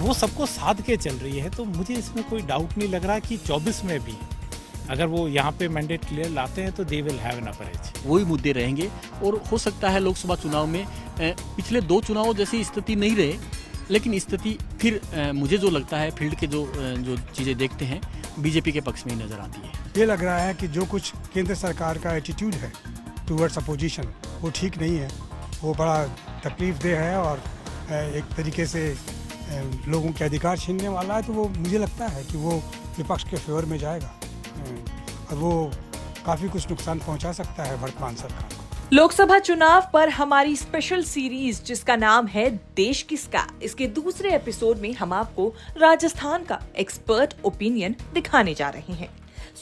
वो सबको साध के चल रही है। तो मुझे इसमें कोई डाउट नहीं लग रहा कि 24 में भी अगर वो यहाँ पे मैंडेट क्लियर लाते हैं तो they will have an upper as. वही मुद्दे रहेंगे और हो सकता है लोकसभा चुनाव में पिछले 2 चुनावों जैसी स्थिति नहीं रहे, लेकिन स्थिति फिर मुझे जो लगता है फील्ड के जो चीज़ें देखते हैं बीजेपी के पक्ष में ही नज़र आती है। ये लग रहा है कि जो कुछ केंद्र सरकार का एटीट्यूड है टूवर्ड्स अपोजिशन वो ठीक नहीं है, वो बड़ा तकलीफदेह है और एक तरीके से लोगों के अधिकार छीनने वाला है। तो वो मुझे लगता है कि वो विपक्ष के फेवर में जाएगा और वो काफ़ी कुछ नुकसान पहुंचा सकता है वर्तमान सरकार को। लोकसभा चुनाव पर हमारी स्पेशल सीरीज जिसका नाम है देश किसका, इसके दूसरे एपिसोड में हम आपको राजस्थान का एक्सपर्ट ओपिनियन दिखाने जा रहे हैं।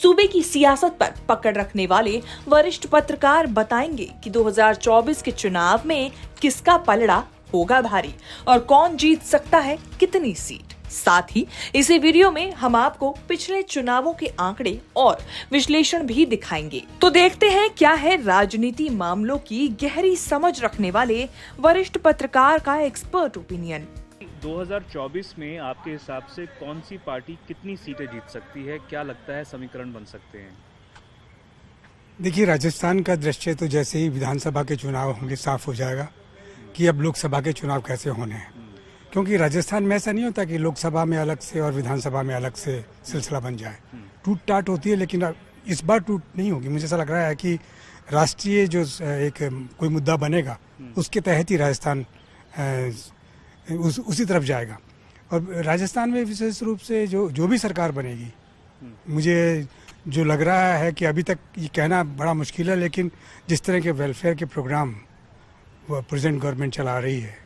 सूबे की सियासत पर पकड़ रखने वाले वरिष्ठ पत्रकार बताएंगे कि 2024 के चुनाव में किसका पलड़ा होगा भारी और कौन जीत सकता है कितनी सीट। साथ ही इसी वीडियो में हम आपको पिछले चुनावों के आंकड़े और विश्लेषण भी दिखाएंगे। तो देखते हैं क्या है राजनीति मामलों की गहरी समझ रखने वाले वरिष्ठ पत्रकार का एक्सपर्ट ओपिनियन। 2024 में आपके हिसाब से कौन सी पार्टी कितनी सीटें जीत सकती है, क्या लगता है समीकरण बन सकते हैं? देखिए, राजस्थान का दृश्य तो जैसे ही विधानसभा के चुनाव होंगे साफ हो जाएगा कि अब लोकसभा के चुनाव कैसे होने हैं, क्योंकि राजस्थान में ऐसा नहीं होता कि लोकसभा में अलग से और विधानसभा में अलग से सिलसिला बन जाए। टूट टाट होती है, लेकिन इस बार टूट नहीं होगी। मुझे ऐसा लग रहा है कि राष्ट्रीय जो एक कोई मुद्दा बनेगा उसके तहत ही राजस्थान उसी तरफ जाएगा। और राजस्थान में विशेष रूप से जो भी सरकार बनेगी, मुझे जो लग रहा है कि अभी तक ये कहना बड़ा मुश्किल है, लेकिन जिस तरह के वेलफेयर के प्रोग्राम वो प्रेजेंट गवर्नमेंट चला रही है,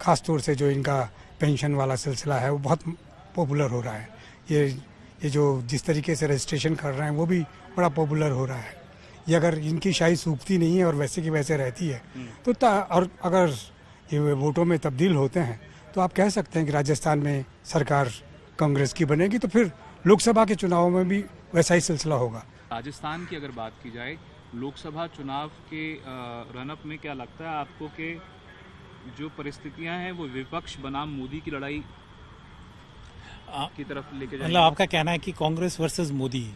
ख़ास तौर से जो इनका पेंशन वाला सिलसिला है वो बहुत पॉपुलर हो रहा है। ये जो जिस तरीके से रजिस्ट्रेशन कर रहे हैं वो भी बड़ा पॉपुलर हो रहा है। ये अगर इनकी शाही सूखती नहीं है और वैसे की वैसे रहती है तो और अगर ये वोटों में तब्दील होते हैं तो आप कह सकते हैं कि राजस्थान में सरकार कांग्रेस की बनेगी, तो फिर लोकसभा के चुनावों में भी वैसा ही सिलसिला होगा। राजस्थान की अगर बात की जाए लोकसभा चुनाव के रनअप में क्या लगता है आपको कि जो परिस्थितियां हैं वो विपक्ष बनाम मोदी की लड़ाई की तरफ लेके जाएगी? मतलब आपका कहना है कि कांग्रेस वर्सेस मोदी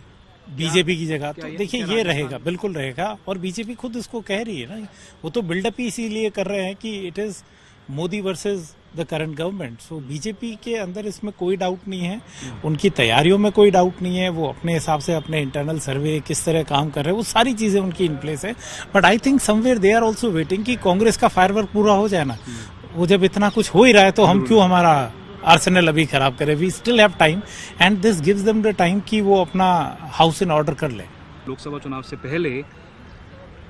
बीजेपी की जगह, तो देखिए ये रहेगा, बिल्कुल रहेगा। और बीजेपी खुद इसको कह रही है ना, वो तो बिल्डअप ही इसीलिए कर रहे हैं कि it is Modi versus the current government. So BJP के अंदर इसमें कोई डाउट नहीं है, उनकी तैयारियों में कोई डाउट नहीं है। वो अपने हिसाब से अपने इंटरनल सर्वे किस तरह काम कर रहे हैं वो सारी चीजें उनकी इन प्लेस है। But I think somewhere they are also waiting कि कांग्रेस का फायरवर्क पूरा हो जाए ना। वो जब इतना कुछ हो ही रहा है तो हम क्यों हमारा आर्सेनल अभी खराब करें। We still have time and this gives them the time कि वो अपना हाउस इन ऑर्डर कर ले। लोकसभा चुनाव से पहले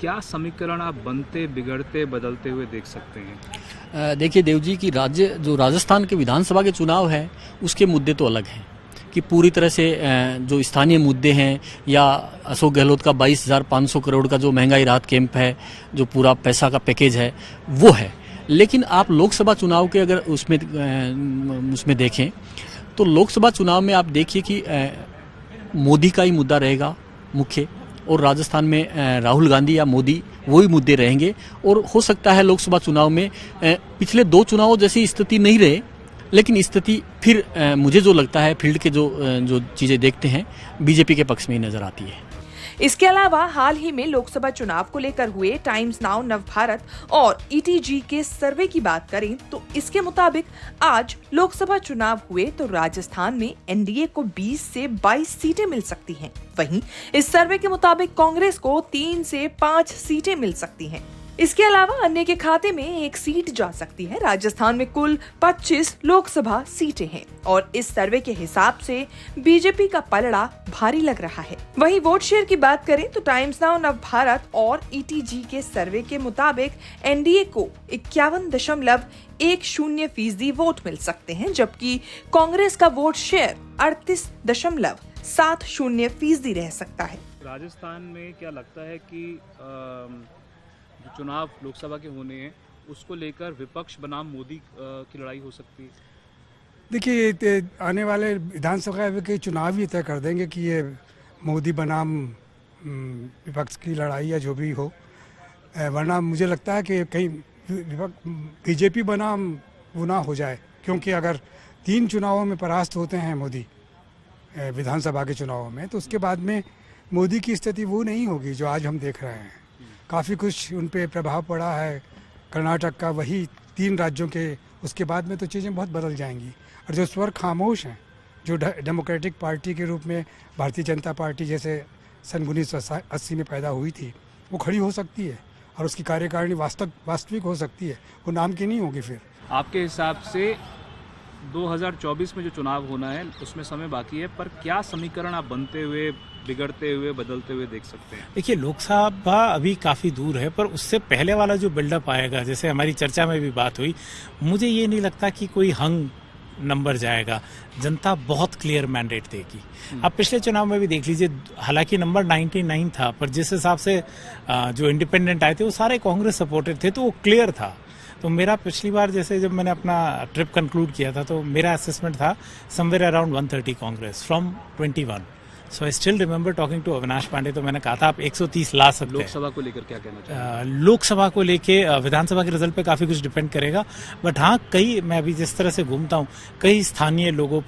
क्या समीकरण आप बनते बिगड़ते बदलते हुए देख सकते हैं? देखिए देव जी की जो राजस्थान के विधानसभा के चुनाव है उसके मुद्दे तो अलग हैं कि पूरी तरह से जो स्थानीय मुद्दे हैं या अशोक गहलोत का 22,500 करोड़ का जो महंगाई राहत कैंप है, जो पूरा पैसा का पैकेज है वो है। लेकिन आप लोकसभा चुनाव के अगर उसमें देखें तो लोकसभा चुनाव में आप देखिए कि मोदी का ही मुद्दा रहेगा मुख्य, और राजस्थान में राहुल गांधी या मोदी वही मुद्दे रहेंगे। और हो सकता है लोकसभा चुनाव में पिछले 2 चुनावों जैसी स्थिति नहीं रहे, लेकिन स्थिति फिर मुझे जो लगता है फील्ड के जो चीज़ें देखते हैं बीजेपी के पक्ष में ही नजर आती है। इसके अलावा हाल ही में लोकसभा चुनाव को लेकर हुए टाइम्स नाउ नवभारत और ईटीजी के सर्वे की बात करें तो इसके मुताबिक आज लोकसभा चुनाव हुए तो राजस्थान में एनडीए को 20 से 22 सीटें मिल सकती हैं। वहीं इस सर्वे के मुताबिक कांग्रेस को 3 से 5 सीटें मिल सकती हैं। इसके अलावा अन्य के खाते में 1 सीट जा सकती है। राजस्थान में कुल 25 लोकसभा सीटें हैं और इस सर्वे के हिसाब से बीजेपी का पलड़ा भारी लग रहा है। वहीं वोट शेयर की बात करें तो टाइम्स नाउ नवभारत और ईटीजी के सर्वे के मुताबिक एनडीए को 51.10% वोट मिल सकते हैं, जबकि कांग्रेस का वोट शेयर 38.70% रह सकता है। राजस्थान में क्या लगता है कि जो चुनाव लोकसभा के होने हैं उसको लेकर विपक्ष बनाम मोदी की लड़ाई हो सकती है? देखिए, आने वाले विधानसभा के चुनाव ही तय कर देंगे कि ये मोदी बनाम विपक्ष की लड़ाई या जो भी हो। वरना मुझे लगता है कि कहीं बीजेपी बनाम वो ना हो जाए, क्योंकि अगर 3 चुनावों में परास्त होते हैं मोदी विधानसभा के चुनावों में, तो उसके बाद में मोदी की स्थिति वो नहीं होगी जो आज हम देख रहे हैं। काफ़ी कुछ उन पे प्रभाव पड़ा है कर्नाटक का, वही 3 राज्यों के, उसके बाद में तो चीज़ें बहुत बदल जाएंगी। और जो स्वर खामोश हैं, जो डेमोक्रेटिक पार्टी के रूप में भारतीय जनता पार्टी जैसे सन 1980 में पैदा हुई थी, वो खड़ी हो सकती है और उसकी कार्यकारिणी वास्तविक हो सकती है, वो नाम की नहीं होगी। फिर आपके हिसाब से 2024 में जो चुनाव होना है उसमें समय बाकी है, पर क्या समीकरण आप बनते हुए, बिगड़ते हुए, बदलते हुए देख सकते हैं? देखिए, लोकसभा अभी काफ़ी दूर है, पर उससे पहले वाला जो बिल्डअप आएगा, जैसे हमारी चर्चा में भी बात हुई, मुझे ये नहीं लगता कि कोई हंग नंबर जाएगा। जनता बहुत क्लियर मैंडेट देगी। अब पिछले चुनाव में भी देख लीजिए, हालांकि नंबर 99 था, पर जिस हिसाब से जो इंडिपेंडेंट आए थे वो सारे कांग्रेस सपोर्टेड थे, तो वो क्लियर था। तो मेरा पिछली बार जैसे जब मैंने अपना ट्रिप कंक्लूड किया था, तो मेरा असेसमेंट था somewhere around 130 Congress from 21। So I still remember talking to Avinash Pandey, तो मैंने कहा था आप 130 ला सकते हैं। लोकसभा को लेकर क्या कहना चाहिए? लोकसभा को लेके विधानसभा के रिजल्ट पे काफी कुछ डिपेंड करेगा, बट हाँ, मैं अभी जिस तरह से घूमता हूँ, कई स्थानीय लोगों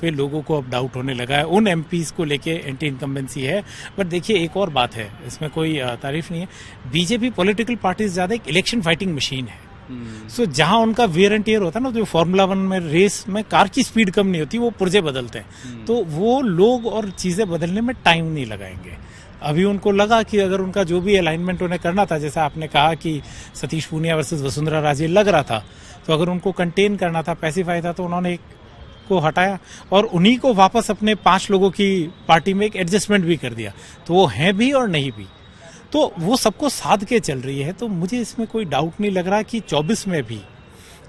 को अब डाउट होने लगा है। उन एमपीज को लेके एंटी इनकम्बेंसी है। बट देखिए, एक और बात है, इसमें कोई तारीफ नहीं है, बीजेपी पॉलिटिकल पार्टी ज्यादा एक इलेक्शन फाइटिंग मशीन है। सो जहां उनका वेयर एंड टेयर होता है ना, जो फॉर्मूला 1 में रेस में कार की स्पीड कम नहीं होती, वो पुर्जे बदलते हैं, तो वो लोग और चीजें बदलने में टाइम नहीं लगाएंगे। अभी उनको लगा कि अगर उनका जो भी अलाइनमेंट उन्हें करना था, जैसे आपने कहा कि सतीश पूनिया वर्सेस वसुंधरा राजे लग रहा था, तो अगर उनको कंटेन करना था, पैसिफाई था, तो उन्होंने एक को हटाया और उन्हीं को वापस अपने 5 लोगों की पार्टी में एक एडजस्टमेंट भी कर दिया। तो वो हैं भी और नहीं भी, तो वो सबको साध के चल रही है। तो मुझे इसमें कोई डाउट नहीं लग रहा कि 24 में भी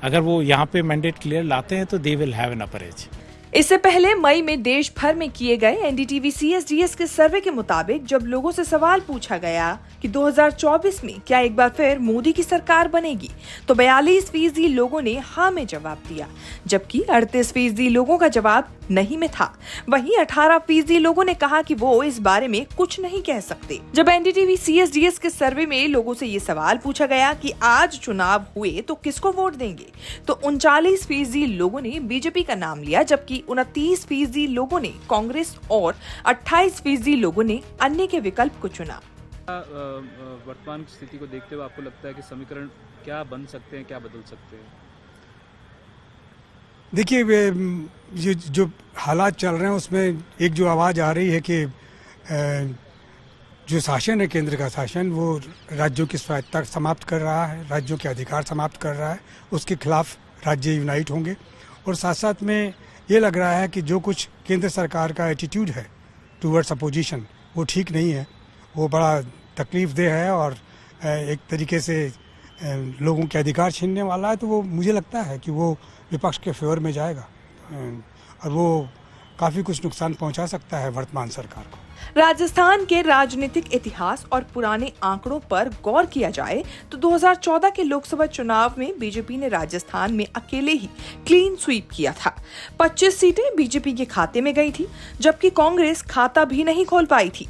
अगर वो यहाँ पे मैंडेट क्लियर लाते हैं तो they will have an upper as. इससे पहले मई में देश भर में किए गए एनडीटीवी CSDS के सर्वे के मुताबिक जब लोगों से सवाल पूछा गया कि 2024 में क्या एक बार फिर मोदी की सरकार बनेगी, तो 42% लोगों ने हाँ में जवाब दिया, जबकि 38% लोगों का जवाब नहीं में था। वहीं 18% लोगों ने कहा कि वो इस बारे में कुछ नहीं कह सकते। जब एनडीटीवी CSDS के सर्वे में लोगों से ये सवाल पूछा गया कि आज चुनाव हुए तो किसको वोट देंगे, तो 39% लोगों ने बीजेपी का नाम लिया, जबकि 29% लोगों ने कांग्रेस और 28% लोगों ने अन्य के विकल्प को चुना। वर्तमान स्थिति को देखते हुए आपको लगता है कि समीकरण क्या बन सकते हैं, क्या बदल सकते हैं? देखिए, ये जो हालात चल रहे हैं उसमें एक जो आवाज़ आ रही है कि जो शासन है, केंद्र का शासन, वो राज्यों की स्वायत्तता समाप्त कर रहा है, राज्यों के अधिकार समाप्त कर रहा है, उसके खिलाफ राज्य यूनाइट होंगे। और साथ साथ में ये लग रहा है कि जो कुछ केंद्र सरकार का एटीट्यूड है टूवर्ड्स अपोजिशन, वो ठीक नहीं है, वो बड़ा तकलीफदेह है और एक तरीके से लोगों के अधिकार छीनने वाला है। तो वो मुझे लगता है कि वो विपक्ष के फेवर में जाएगा और वो काफ़ी कुछ नुकसान पहुंचा सकता है वर्तमान सरकार को। राजस्थान के राजनीतिक इतिहास और पुराने आंकड़ों पर गौर किया जाए तो 2014 के लोकसभा चुनाव में बीजेपी ने राजस्थान में अकेले ही क्लीन स्वीप किया था। 25 सीटें बीजेपी के खाते में गई थी, जबकि कांग्रेस खाता भी नहीं खोल पाई थी।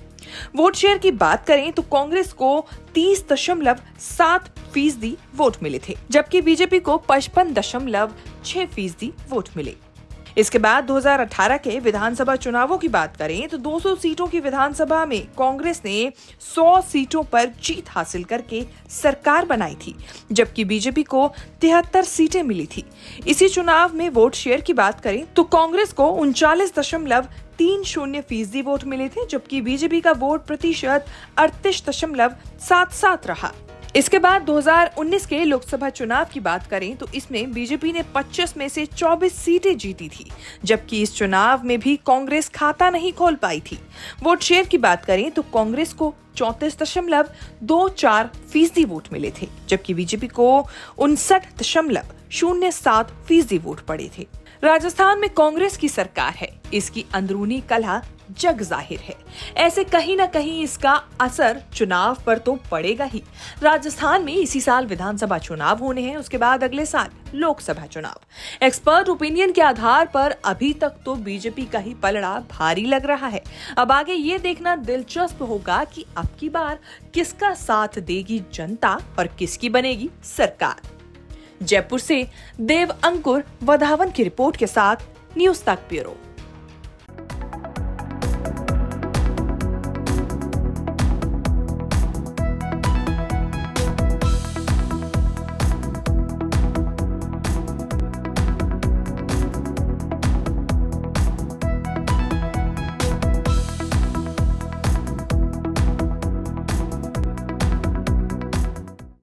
वोट शेयर की बात करें तो कांग्रेस को 30.7% वोट मिले थे, जबकि बीजेपी को 55.6% वोट मिले। इसके बाद 2018 के विधानसभा चुनावों की बात करें तो 200 सीटों की विधानसभा में कांग्रेस ने 100 सीटों पर जीत हासिल करके सरकार बनाई थी, जबकि बीजेपी को 73 सीटें मिली थी। इसी चुनाव में वोट शेयर की बात करें तो कांग्रेस को 39.30% वोट मिले थे, जबकि बीजेपी का वोट प्रतिशत 38.77 रहा। इसके बाद 2019 के लोकसभा चुनाव की बात करें तो इसमें बीजेपी ने 25 में से 24 सीटें जीती थी, जबकि इस चुनाव में भी कांग्रेस खाता नहीं खोल पाई थी। वोट शेयर की बात करें तो कांग्रेस को 34.24% वोट मिले थे, जबकि बीजेपी को 59.07% वोट पड़े थे। राजस्थान में कांग्रेस की सरकार है, इसकी अंदरूनी कलह जग जाहिर है। ऐसे कहीं ना कहीं इसका असर चुनाव पर तो पड़ेगा ही। राजस्थान में इसी साल विधानसभा चुनाव होने हैं, उसके बाद अगले साल लोकसभा चुनाव। एक्सपर्ट ओपिनियन के आधार पर अभी तक तो बीजेपी का ही पलड़ा भारी लग रहा है। अब आगे ये देखना दिलचस्प होगा कि अब की बार किसका साथ देगी जनता और किसकी बनेगी सरकार। जयपुर से देव अंकुर वधावन की रिपोर्ट के साथ न्यूज तक ब्यूरो।